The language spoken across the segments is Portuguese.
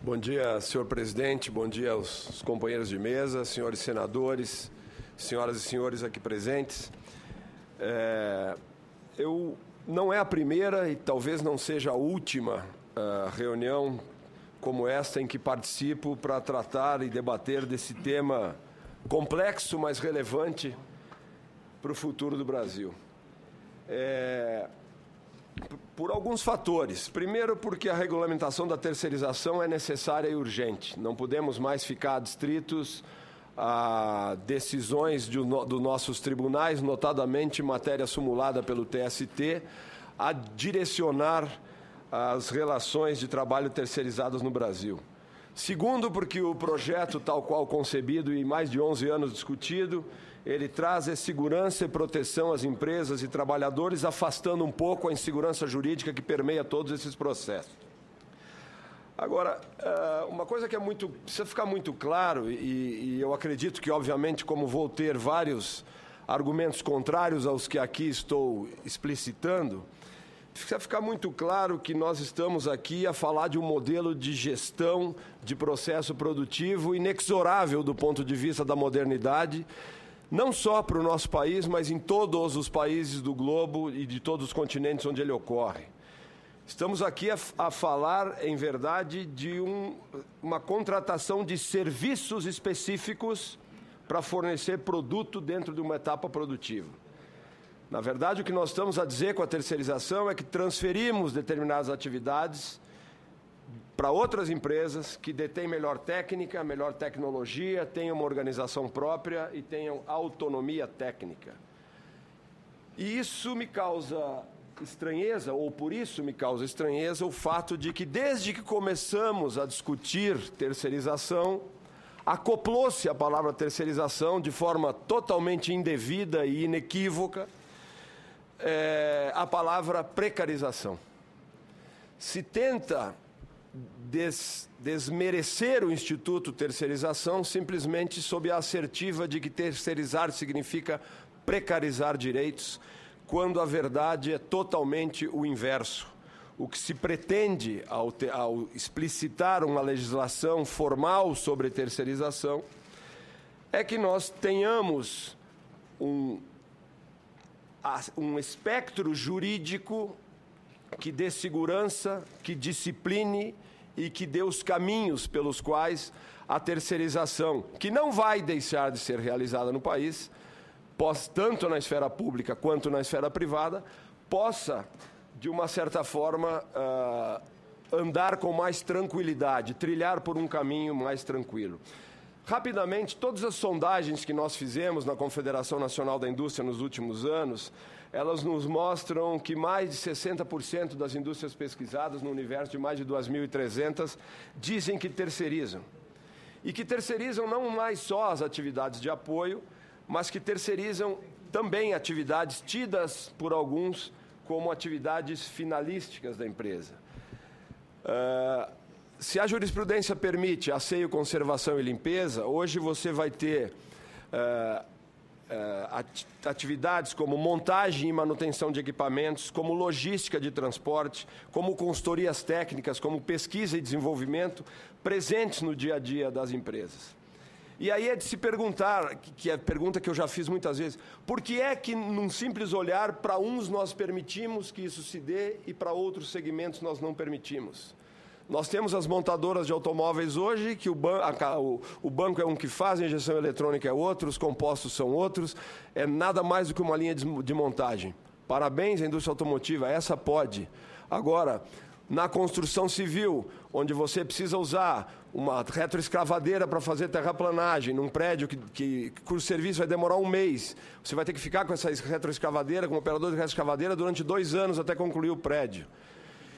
Bom dia, senhor presidente, bom dia aos companheiros de mesa, senhores senadores, senhoras e senhores aqui presentes. Não é a primeira e talvez não seja a última reunião como esta em que participo para tratar e debater desse tema complexo, mas relevante para o futuro do Brasil. Por alguns fatores. Primeiro, porque a regulamentação da terceirização é necessária e urgente. Não podemos mais ficar adstritos a decisões dos nossos tribunais, notadamente matéria sumulada pelo TST, a direcionar as relações de trabalho terceirizadas no Brasil. Segundo, porque o projeto, tal qual concebido e mais de 11 anos discutido, ele traz segurança e proteção às empresas e trabalhadores, afastando um pouco a insegurança jurídica que permeia todos esses processos. Agora, uma coisa que precisa ficar muito claro, e eu acredito que, obviamente, como vou ter vários argumentos contrários aos que aqui estou explicitando, precisa ficar muito claro que nós estamos aqui a falar de um modelo de gestão de processo produtivo inexorável do ponto de vista da modernidade, não só para o nosso país, mas em todos os países do globo e de todos os continentes onde ele ocorre. Estamos aqui a falar, em verdade, de uma contratação de serviços específicos para fornecer produto dentro de uma etapa produtiva. Na verdade, o que nós estamos a dizer com a terceirização é que transferimos determinadas atividades para outras empresas que detêm melhor técnica, melhor tecnologia, tenham uma organização própria e tenham autonomia técnica. E isso me causa estranheza, ou por isso me causa estranheza, o fato de que desde que começamos a discutir terceirização, acoplou-se a palavra terceirização de forma totalmente indevida e inequívoca a palavra precarização. Se tenta desmerecer o Instituto Terceirização simplesmente sob a assertiva de que terceirizar significa precarizar direitos, quando a verdade é totalmente o inverso. O que se pretende ao explicitar uma legislação formal sobre terceirização é que nós tenhamos um espectro jurídico que dê segurança, que discipline e que dê os caminhos pelos quais a terceirização, que não vai deixar de ser realizada no país, tanto na esfera pública quanto na esfera privada, possa, de uma certa forma, andar com mais tranquilidade, trilhar por um caminho mais tranquilo. Rapidamente, todas as sondagens que nós fizemos na Confederação Nacional da Indústria nos últimos anos, elas nos mostram que mais de 60% das indústrias pesquisadas, no universo de mais de 2.300, dizem que terceirizam. E que terceirizam não mais só as atividades de apoio, mas que terceirizam também atividades tidas por alguns como atividades finalísticas da empresa. Se a jurisprudência permite asseio, conservação e limpeza, hoje você vai ter atividades como montagem e manutenção de equipamentos, como logística de transporte, como consultorias técnicas, como pesquisa e desenvolvimento, presentes no dia a dia das empresas. E aí é de se perguntar, que é a pergunta que eu já fiz muitas vezes, por que é que, num simples olhar, para uns nós permitimos que isso se dê e para outros segmentos nós não permitimos? Nós temos as montadoras de automóveis hoje, que o banco é um que faz, a injeção eletrônica é outro, os compostos são outros, é nada mais do que uma linha de montagem. Parabéns à indústria automotiva, essa pode. Agora, na construção civil, onde você precisa usar uma retroescavadeira para fazer terraplanagem, num prédio cujo serviço vai demorar um mês, você vai ter que ficar com essa retroescavadeira, com o operador de retroescavadeira, durante 2 anos até concluir o prédio.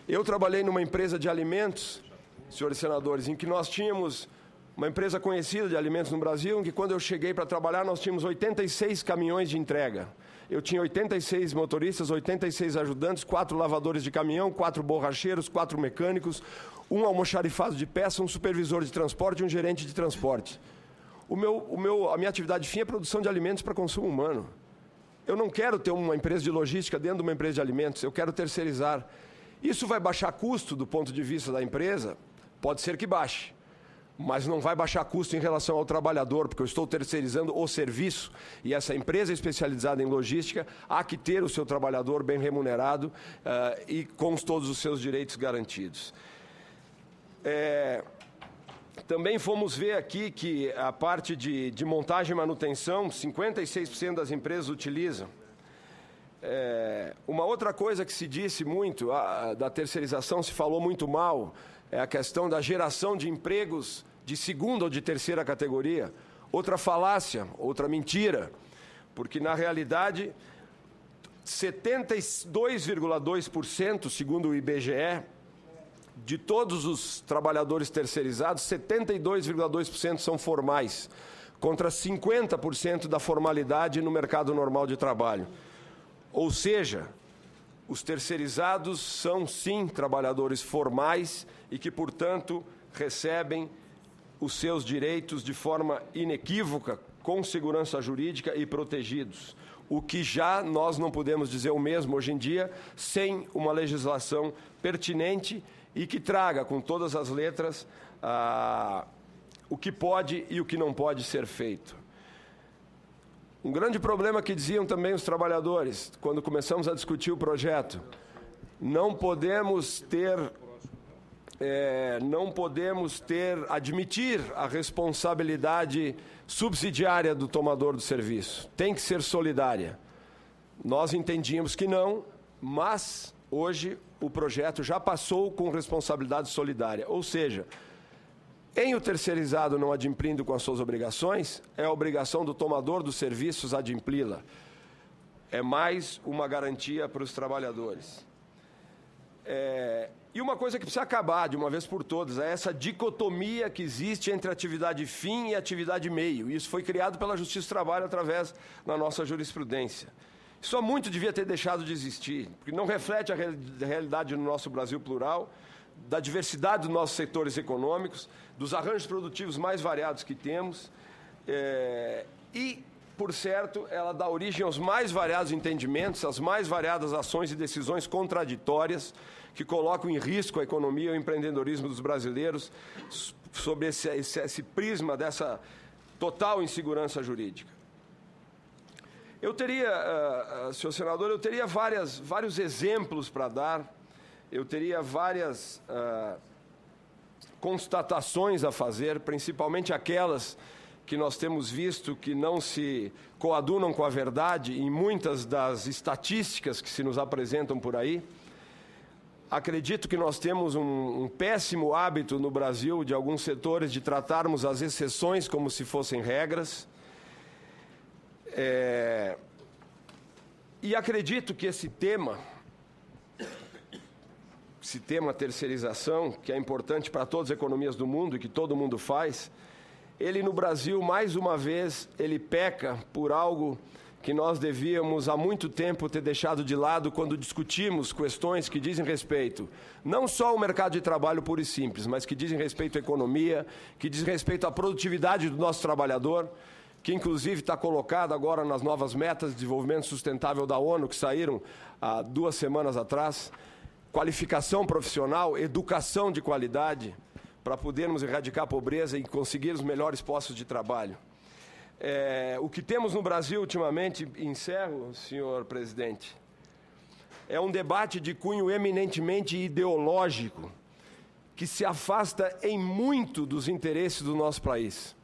Eu trabalhei numa empresa de alimentos, senhores senadores, em que nós tínhamos uma empresa conhecida de alimentos no Brasil, em que quando eu cheguei para trabalhar nós tínhamos 86 caminhões de entrega. Eu tinha 86 motoristas, 86 ajudantes, 4 lavadores de caminhão, 4 borracheiros, 4 mecânicos, um almoxarifado de peça, um supervisor de transporte e um gerente de transporte. A minha atividade fim é produção de alimentos para consumo humano. Eu não quero ter uma empresa de logística dentro de uma empresa de alimentos, eu quero terceirizar. Isso vai baixar custo do ponto de vista da empresa? Pode ser que baixe, mas não vai baixar custo em relação ao trabalhador, porque eu estou terceirizando o serviço e essa empresa especializada em logística há que ter o seu trabalhador bem remunerado e com todos os seus direitos garantidos. Também fomos ver aqui que a parte de montagem e manutenção, 56% das empresas utilizam. Uma outra coisa que se disse muito, da terceirização se falou muito mal, é a questão da geração de empregos de segunda ou de terceira categoria. Outra falácia, outra mentira, porque na realidade 72,2%, segundo o IBGE, de todos os trabalhadores terceirizados, 72,2% são formais, contra 50% da formalidade no mercado normal de trabalho. Ou seja, os terceirizados são, sim, trabalhadores formais e que, portanto, recebem os seus direitos de forma inequívoca, com segurança jurídica e protegidos. O que já nós não podemos dizer o mesmo hoje em dia, sem uma legislação pertinente e que traga, com todas as letras, o que pode e o que não pode ser feito. Um grande problema que diziam também os trabalhadores, quando começamos a discutir o projeto, não podemos admitir a responsabilidade subsidiária do tomador do serviço. Tem que ser solidária. Nós entendíamos que não, mas hoje o projeto já passou com responsabilidade solidária, ou seja, em o terceirizado não adimplindo com as suas obrigações, é a obrigação do tomador dos serviços adimpli-la. É mais uma garantia para os trabalhadores. E uma coisa que precisa acabar de uma vez por todas é essa dicotomia que existe entre atividade fim e atividade meio. Isso foi criado pela Justiça do Trabalho através da nossa jurisprudência. Isso há muito devia ter deixado de existir, porque não reflete a realidade do nosso Brasil plural, da diversidade dos nossos setores econômicos, dos arranjos produtivos mais variados que temos, e, por certo, ela dá origem aos mais variados entendimentos, às mais variadas ações e decisões contraditórias que colocam em risco a economia e o empreendedorismo dos brasileiros sob esse prisma dessa total insegurança jurídica. Eu teria, senhor senador, vários exemplos para dar, eu teria várias constatações a fazer, principalmente aquelas que nós temos visto que não se coadunam com a verdade em muitas das estatísticas que se nos apresentam por aí. Acredito que nós temos um péssimo hábito no Brasil, de alguns setores, de tratarmos as exceções como se fossem regras. E acredito que esse tema terceirização, que é importante para todas as economias do mundo e que todo mundo faz, ele no Brasil, mais uma vez, ele peca por algo que nós devíamos há muito tempo ter deixado de lado quando discutimos questões que dizem respeito não só ao mercado de trabalho puro e simples, mas que dizem respeito à economia, que dizem respeito à produtividade do nosso trabalhador, que inclusive está colocado agora nas novas metas de desenvolvimento sustentável da ONU, que saíram há 2 semanas atrás, qualificação profissional, educação de qualidade, para podermos erradicar a pobreza e conseguir os melhores postos de trabalho. O que temos no Brasil ultimamente, encerro, senhor presidente, é um debate de cunho eminentemente ideológico, que se afasta em muito dos interesses do nosso país.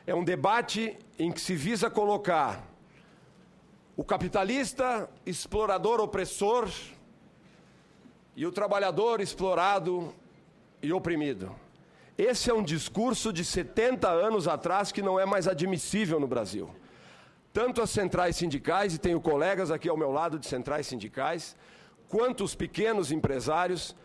É um debate em que se visa colocar o capitalista explorador opressor e o trabalhador explorado e oprimido. Esse é um discurso de 70 anos atrás que não é mais admissível no Brasil. Tanto as centrais sindicais, e tenho colegas aqui ao meu lado de centrais sindicais, quanto os pequenos empresários,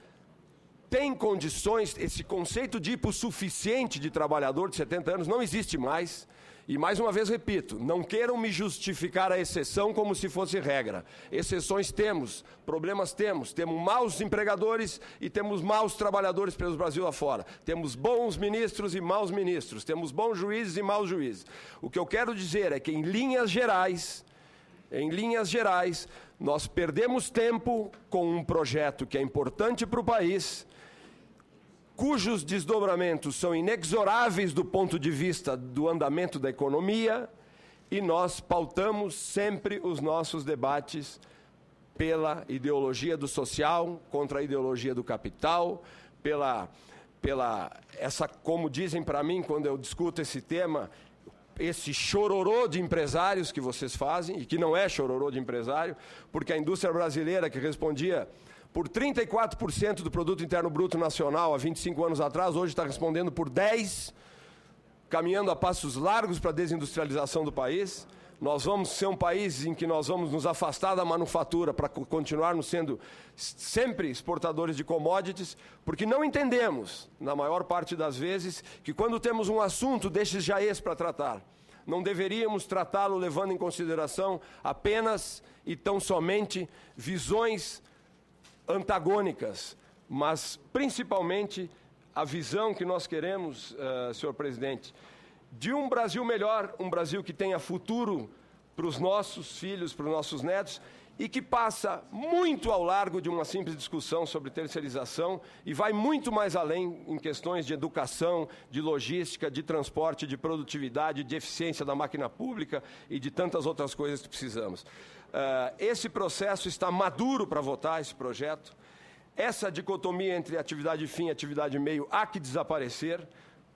têm condições, esse conceito de hipossuficiente de trabalhador de 70 anos não existe mais. E, mais uma vez, repito, não queiram me justificar a exceção como se fosse regra. Exceções temos, problemas temos maus empregadores e temos maus trabalhadores pelo Brasil afora. Temos bons ministros e maus ministros, temos bons juízes e maus juízes. O que eu quero dizer é que, em linhas gerais, nós perdemos tempo com um projeto que é importante para o país, cujos desdobramentos são inexoráveis do ponto de vista do andamento da economia, e nós pautamos sempre os nossos debates pela ideologia do social contra a ideologia do capital, como dizem para mim quando eu discuto esse tema, esse chororô de empresários que vocês fazem, e que não é chororô de empresário, porque a indústria brasileira, que respondia por 34% do produto interno bruto nacional há 25 anos atrás, hoje está respondendo por 10%, caminhando a passos largos para a desindustrialização do país. Nós vamos ser um país em que nós vamos nos afastar da manufatura para continuarmos sendo sempre exportadores de commodities, porque não entendemos, na maior parte das vezes, que quando temos um assunto destes jaez para tratar, não deveríamos tratá-lo levando em consideração apenas e tão somente visões antagônicas, mas principalmente a visão que nós queremos, senhor presidente, de um Brasil melhor, um Brasil que tenha futuro para os nossos filhos, para os nossos netos, e que passa muito ao largo de uma simples discussão sobre terceirização e vai muito mais além em questões de educação, de logística, de transporte, de produtividade, de eficiência da máquina pública e de tantas outras coisas que precisamos. Esse processo está maduro para votar esse projeto. Essa dicotomia entre atividade fim e atividade meio há que desaparecer,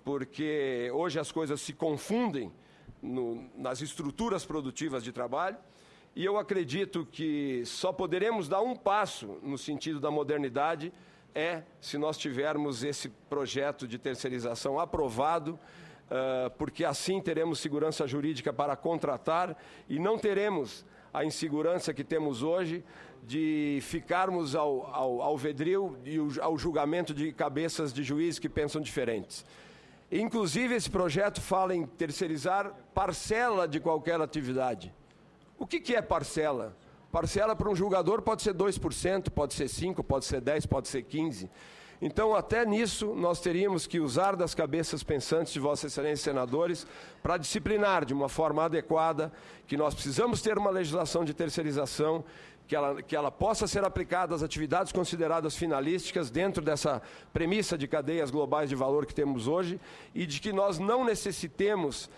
porque hoje as coisas se confundem nas estruturas produtivas de trabalho, e eu acredito que só poderemos dar um passo no sentido da modernidade se nós tivermos esse projeto de terceirização aprovado, porque assim teremos segurança jurídica para contratar e não teremos a insegurança que temos hoje de ficarmos ao alvedrio e ao julgamento de cabeças de juízes que pensam diferentes. Inclusive, esse projeto fala em terceirizar parcela de qualquer atividade. O que é parcela? Parcela para um julgador pode ser 2%, pode ser 5%, pode ser 10%, pode ser 15%. Então, até nisso, nós teríamos que usar das cabeças pensantes de Vossa Excelência, senadores, para disciplinar de uma forma adequada que nós precisamos ter uma legislação de terceirização que ela possa ser aplicada às atividades consideradas finalísticas dentro dessa premissa de cadeias globais de valor que temos hoje e de que nós não necessitemos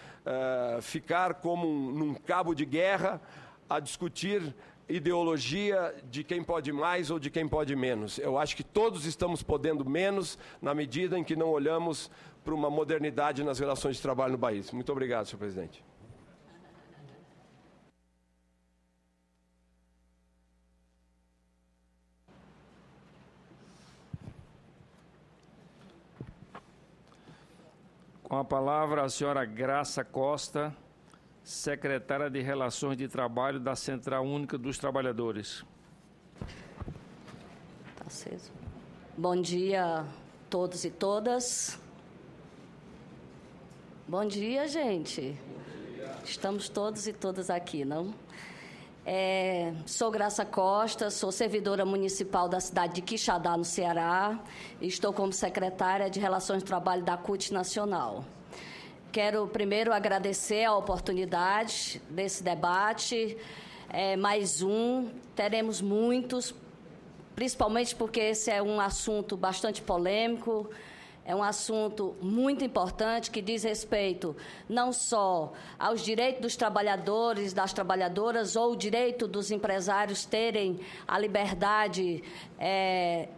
ficar como num cabo de guerra a discutir ideologia de quem pode mais ou de quem pode menos. Eu acho que todos estamos podendo menos na medida em que não olhamos para uma modernidade nas relações de trabalho no país. Muito obrigado, senhor presidente. Com a palavra, a senhora Graça Costa, secretária de Relações de Trabalho da Central Única dos Trabalhadores. Tá aceso. Bom dia a todos e todas. Bom dia, gente. Bom dia. Estamos todos e todas aqui, não? Sou Graça Costa, sou servidora municipal da cidade de Quixadá, no Ceará, e estou como secretária de Relações de Trabalho da CUT Nacional. Quero primeiro agradecer a oportunidade desse debate, mais um, teremos muitos, principalmente porque esse é um assunto bastante polêmico, é um assunto muito importante que diz respeito não só aos direitos dos trabalhadores, das trabalhadoras, ou o direito dos empresários terem a liberdade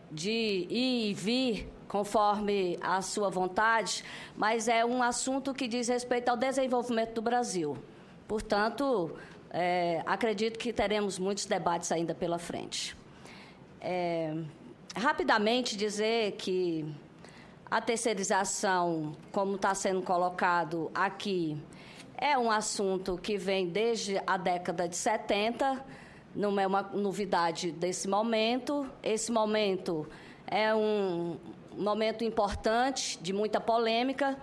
de ir e vir conforme a sua vontade, mas é um assunto que diz respeito ao desenvolvimento do Brasil. Portanto, acredito que teremos muitos debates ainda pela frente. Rapidamente dizer que a terceirização, como está sendo colocado aqui, é um assunto que vem desde a década de 70, não é uma novidade desse momento. Esse momento é um momento importante, de muita polêmica,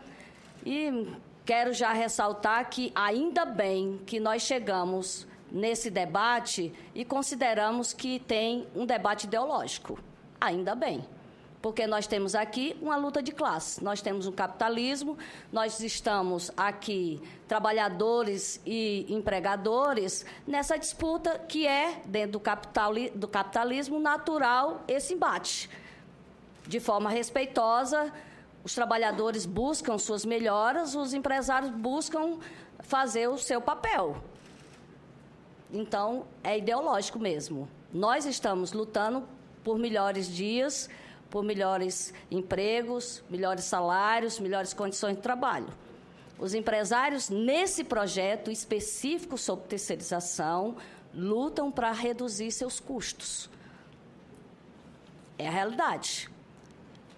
e quero já ressaltar que ainda bem que nós chegamos nesse debate e consideramos que tem um debate ideológico. Ainda bem. Porque nós temos aqui uma luta de classe, nós temos um capitalismo, nós estamos aqui, trabalhadores e empregadores, nessa disputa que é, dentro do capitalismo, natural esse embate. de forma respeitosa, os trabalhadores buscam suas melhoras, os empresários buscam fazer o seu papel. Então, é ideológico mesmo. Nós estamos lutando por melhores dias, por melhores empregos, melhores salários, melhores condições de trabalho. Os empresários, nesse projeto específico sobre terceirização, lutam para reduzir seus custos. É a realidade.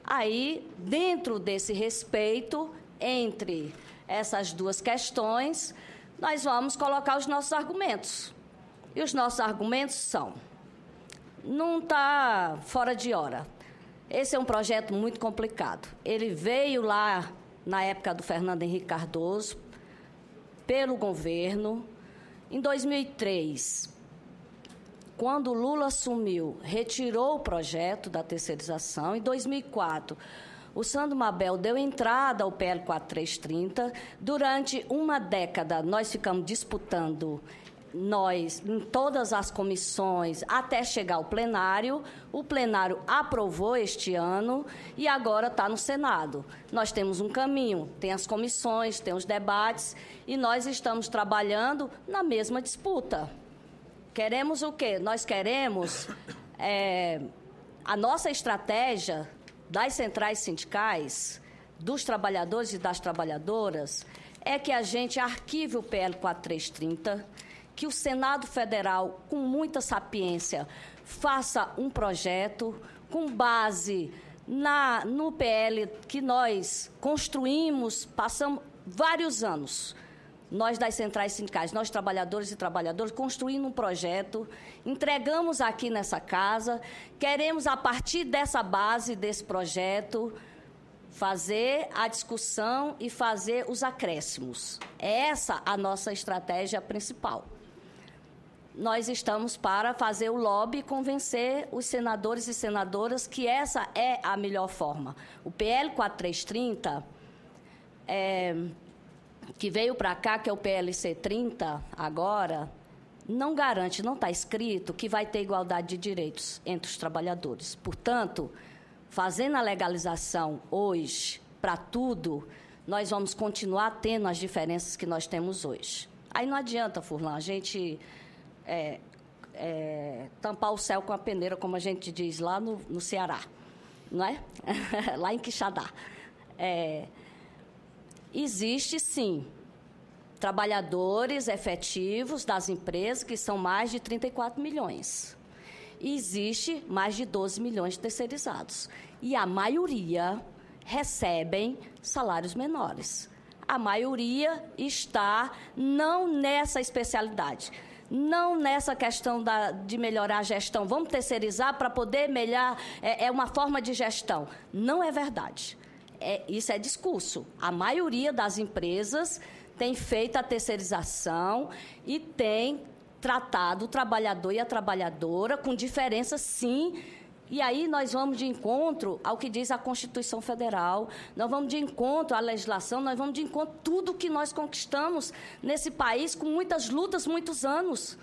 Aí, dentro desse respeito, entre essas duas questões, nós vamos colocar os nossos argumentos. E os nossos argumentos são: não está fora de hora. Esse é um projeto muito complicado. Ele veio lá, na época do Fernando Henrique Cardoso, pelo governo. Em 2003, quando o Lula assumiu, retirou o projeto da terceirização. Em 2004, o Sandro Mabel deu entrada ao PL 4330. Durante uma década, nós ficamos disputando, em todas as comissões, até chegar ao plenário. O plenário aprovou este ano e agora está no Senado. Nós temos um caminho, tem as comissões, tem os debates, e nós estamos trabalhando na mesma disputa. Queremos o quê? Nós queremos a nossa estratégia das centrais sindicais, dos trabalhadores e das trabalhadoras, é que a gente arquive o PL 4330, que o Senado Federal, com muita sapiência, faça um projeto com base no PL que nós construímos, passamos vários anos. Nós das centrais sindicais, nós trabalhadores e trabalhadoras, construindo um projeto, entregamos aqui nessa casa, queremos, a partir dessa base, desse projeto, fazer a discussão e fazer os acréscimos. É essa a nossa estratégia principal. Nós estamos para fazer o lobby e convencer os senadores e senadoras que essa é a melhor forma. O PL 4330, que veio para cá, que é o PLC 30 agora, não garante, não está escrito que vai ter igualdade de direitos entre os trabalhadores. Portanto, fazendo a legalização hoje para tudo, nós vamos continuar tendo as diferenças que nós temos hoje. Aí não adianta, Furlan, a gente tampar o céu com a peneira, como a gente diz lá no Ceará, não é? Lá em Quixadá. Existe, sim, trabalhadores efetivos das empresas, que são mais de 34 milhões. E existe mais de 12 milhões de terceirizados. E a maioria recebem salários menores. A maioria está não nessa especialidade, não nessa questão de melhorar a gestão. Vamos terceirizar para poder melhorar, é uma forma de gestão. Não é verdade. Isso é discurso. A maioria das empresas tem feito a terceirização e tem tratado o trabalhador e a trabalhadora com diferença, sim. E aí nós vamos de encontro ao que diz a Constituição Federal, nós vamos de encontro à legislação, nós vamos de encontro a tudo que nós conquistamos nesse país com muitas lutas, muitos anos.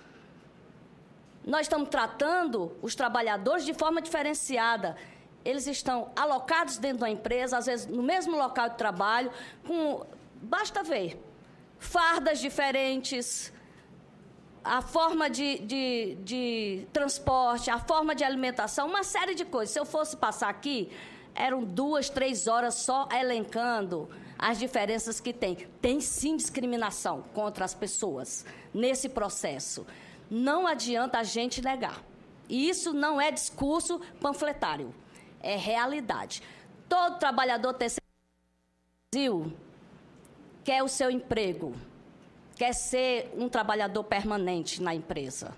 Nós estamos tratando os trabalhadores de forma diferenciada. Eles estão alocados dentro da empresa, às vezes no mesmo local de trabalho, basta ver, fardas diferentes, a forma de transporte, a forma de alimentação, uma série de coisas. Se eu fosse passar aqui, eram 2, 3 horas só elencando as diferenças que tem. Tem, sim, discriminação contra as pessoas nesse processo. Não adianta a gente negar. E isso não é discurso panfletário, é realidade. Todo trabalhador terceiro quer o seu emprego, quer ser um trabalhador permanente na empresa.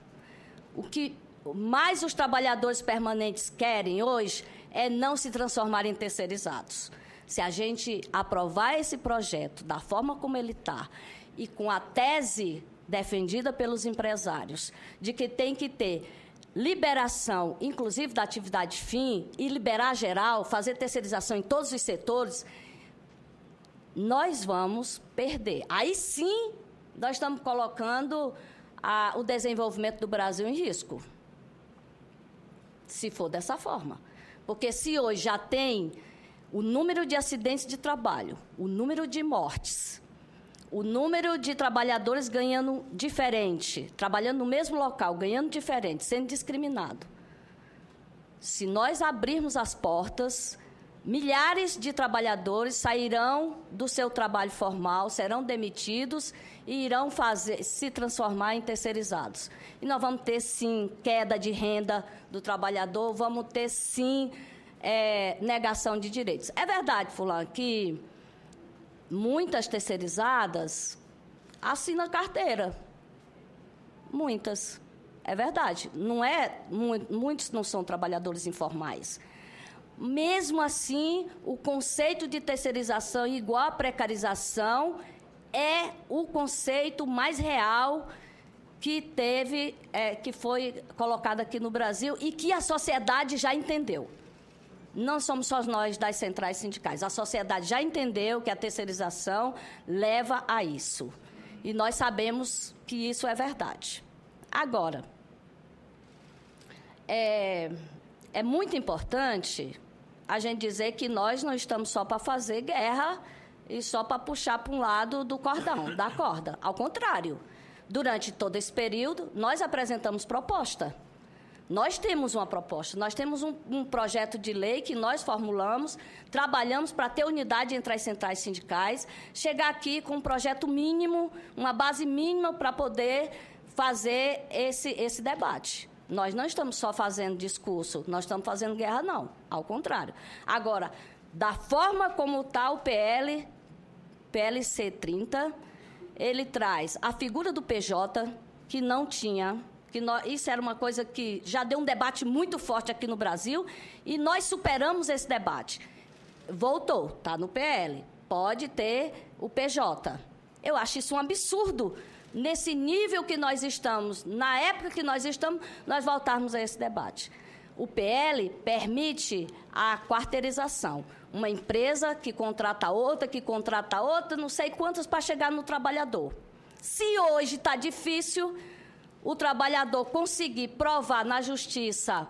O que mais os trabalhadores permanentes querem hoje é não se transformar em terceirizados. Se a gente aprovar esse projeto da forma como ele está e com a tese defendida pelos empresários de que tem que ter liberação, inclusive da atividade fim, e liberar geral, fazer terceirização em todos os setores, nós vamos perder. Aí sim, nós estamos colocando o desenvolvimento do Brasil em risco, se for dessa forma. Porque se hoje já tem o número de acidentes de trabalho, o número de mortes, o número de trabalhadores ganhando diferente, trabalhando no mesmo local, ganhando diferente, sendo discriminado. Se nós abrirmos as portas, milhares de trabalhadores sairão do seu trabalho formal, serão demitidos e irão se transformar em terceirizados. E nós vamos ter, sim, queda de renda do trabalhador, vamos ter, sim, negação de direitos. É verdade, fulano, que muitas terceirizadas assinam carteira. Muitas. É verdade. Muitos não são trabalhadores informais. Mesmo assim, o conceito de terceirização igual à precarização é o conceito mais real que foi colocado aqui no Brasil e que a sociedade já entendeu. Não somos só nós das centrais sindicais. A sociedade já entendeu que a terceirização leva a isso. E nós sabemos que isso é verdade. Agora, é muito importante a gente dizer que nós não estamos só para fazer guerra e só para puxar para um lado do cordão, da corda. Ao contrário, durante todo esse período, nós apresentamos proposta. Nós temos uma proposta, nós temos um projeto de lei que nós formulamos, trabalhamos para ter unidade entre as centrais sindicais, chegar aqui com um projeto mínimo, uma base mínima para poder fazer esse debate. Nós não estamos só fazendo discurso, nós estamos fazendo guerra, não, ao contrário. Agora, da forma como está o PLC 30, ele traz a figura do PJ, que não tinha... Isso era uma coisa que já deu um debate muito forte aqui no Brasil e nós superamos esse debate. Voltou, está no PL, pode ter o PJ. Eu acho isso um absurdo. Nesse nível que nós estamos, na época que nós estamos, nós voltarmos a esse debate. O PL permite a quarteirização. Uma empresa que contrata outra, não sei quantas para chegar no trabalhador. Se hoje está difícil... o trabalhador conseguir provar na justiça,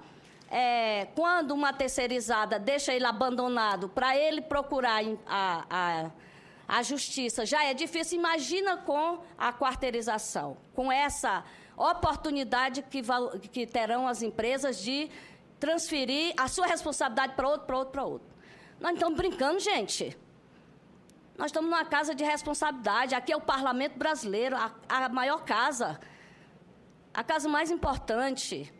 quando uma terceirizada deixa ele abandonado, para ele procurar a justiça, já é difícil. Imagina com a quarteirização, com essa oportunidade que terão as empresas de transferir a sua responsabilidade para outro. Nós não estamos brincando, gente. Nós estamos numa casa de responsabilidade. Aqui é o Parlamento Brasileiro, a maior casa. A casa mais importante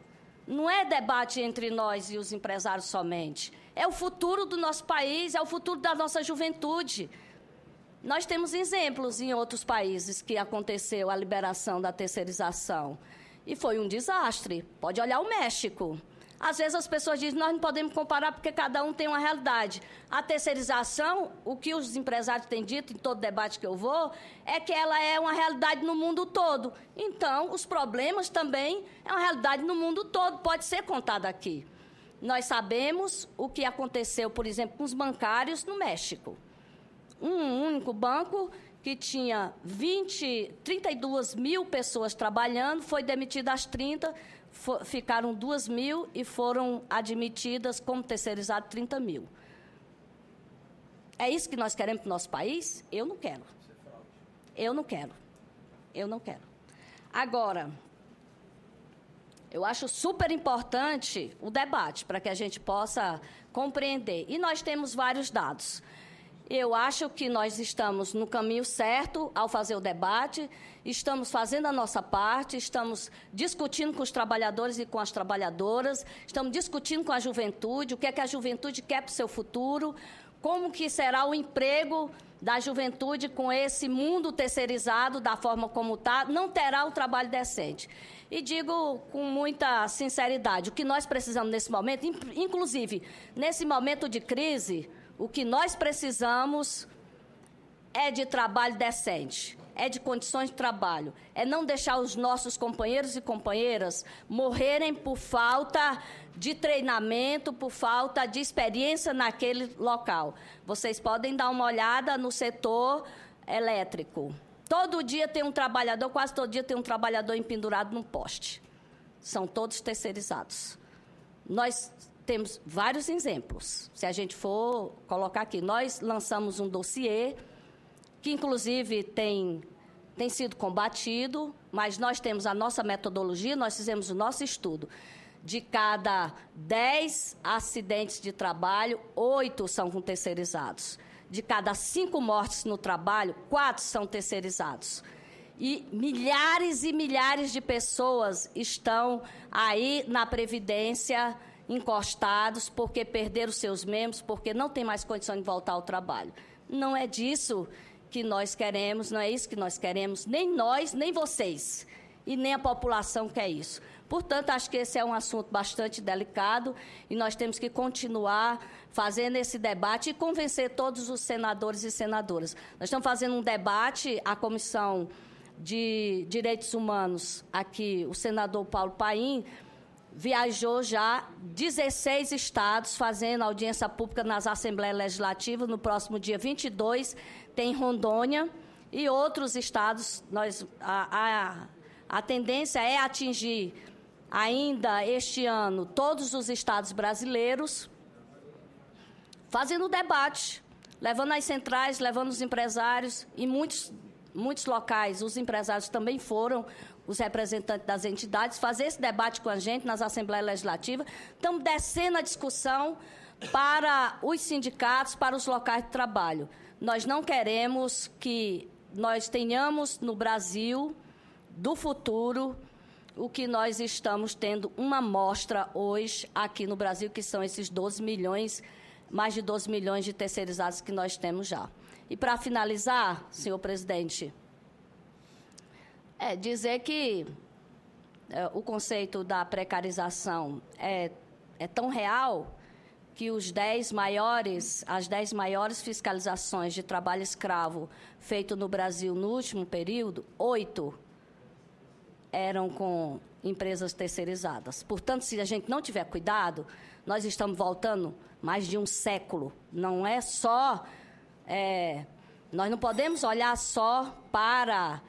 não é debate entre nós e os empresários somente. É o futuro do nosso país, é o futuro da nossa juventude. Nós temos exemplos em outros países que aconteceu a liberação da terceirização. E foi um desastre. Pode olhar o México. Às vezes as pessoas dizem, nós não podemos comparar porque cada um tem uma realidade. A terceirização, o que os empresários têm dito em todo debate que eu vou, é que ela é uma realidade no mundo todo. Então, os problemas também é uma realidade no mundo todo, pode ser contado aqui. Nós sabemos o que aconteceu, por exemplo, com os bancários no México. Um único banco que tinha 32 mil pessoas trabalhando, foi demitido às 30, ficaram 2 mil e foram admitidas como terceirizado 30 mil. É isso que nós queremos para o nosso país? Eu não quero. Eu não quero. Eu não quero. Agora, eu acho super importante o debate para que a gente possa compreender. E nós temos vários dados. Eu acho que nós estamos no caminho certo ao fazer o debate, estamos fazendo a nossa parte, estamos discutindo com os trabalhadores e com as trabalhadoras, estamos discutindo com a juventude, o que é que a juventude quer para o seu futuro, como que será o emprego da juventude com esse mundo terceirizado, da forma como está, não terá um trabalho decente. E digo com muita sinceridade, o que nós precisamos nesse momento, inclusive nesse momento de crise, o que nós precisamos é de trabalho decente, é de condições de trabalho, é não deixar os nossos companheiros e companheiras morrerem por falta de treinamento, por falta de experiência naquele local. Vocês podem dar uma olhada no setor elétrico. Todo dia tem um trabalhador, quase todo dia tem um trabalhador empendurado num poste. São todos terceirizados. Nós temos vários exemplos. Se a gente for colocar aqui, nós lançamos um dossiê que, inclusive, tem sido combatido, mas nós temos a nossa metodologia, nós fizemos o nosso estudo. De cada 10 acidentes de trabalho, 8 são com terceirizados. De cada 5 mortes no trabalho, 4 são terceirizados. E milhares de pessoas estão aí na Previdência, encostados, porque perderam seus membros, porque não tem mais condição de voltar ao trabalho. Não é disso que nós queremos, não é isso que nós queremos, nem nós, nem vocês, e nem a população quer isso. Portanto, acho que esse é um assunto bastante delicado e nós temos que continuar fazendo esse debate e convencer todos os senadores e senadoras. Nós estamos fazendo um debate, a Comissão de Direitos Humanos, aqui, o senador Paulo Paim, viajou já 16 estados fazendo audiência pública nas Assembleias Legislativas. No próximo dia 22, tem Rondônia e outros estados. A tendência é atingir ainda este ano todos os estados brasileiros, fazendo debate, levando as centrais, levando os empresários, e muitos locais, os empresários também foram os representantes das entidades, fazer esse debate com a gente nas Assembleias Legislativas. Estamos descendo a discussão para os sindicatos, para os locais de trabalho. Nós não queremos que nós tenhamos no Brasil, do futuro, o que nós estamos tendo uma amostra hoje aqui no Brasil, que são esses 12 milhões, mais de 12 milhões de terceirizados que nós temos já. E, para finalizar, senhor presidente, dizer que o conceito da precarização é tão real que as 10 maiores fiscalizações de trabalho escravo feito no Brasil no último período, 8 eram com empresas terceirizadas. Portanto, se a gente não tiver cuidado, nós estamos voltando mais de um século. Não é só... nós não podemos olhar só para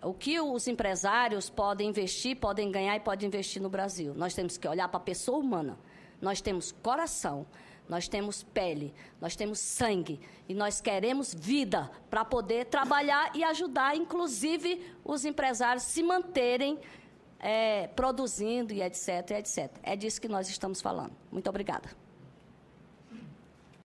o que os empresários podem investir, podem ganhar e podem investir no Brasil. Nós temos que olhar para a pessoa humana. Nós temos coração, nós temos pele, nós temos sangue e nós queremos vida para poder trabalhar e ajudar, inclusive, os empresários se manterem produzindo e etc, etc. É disso que nós estamos falando. Muito obrigada.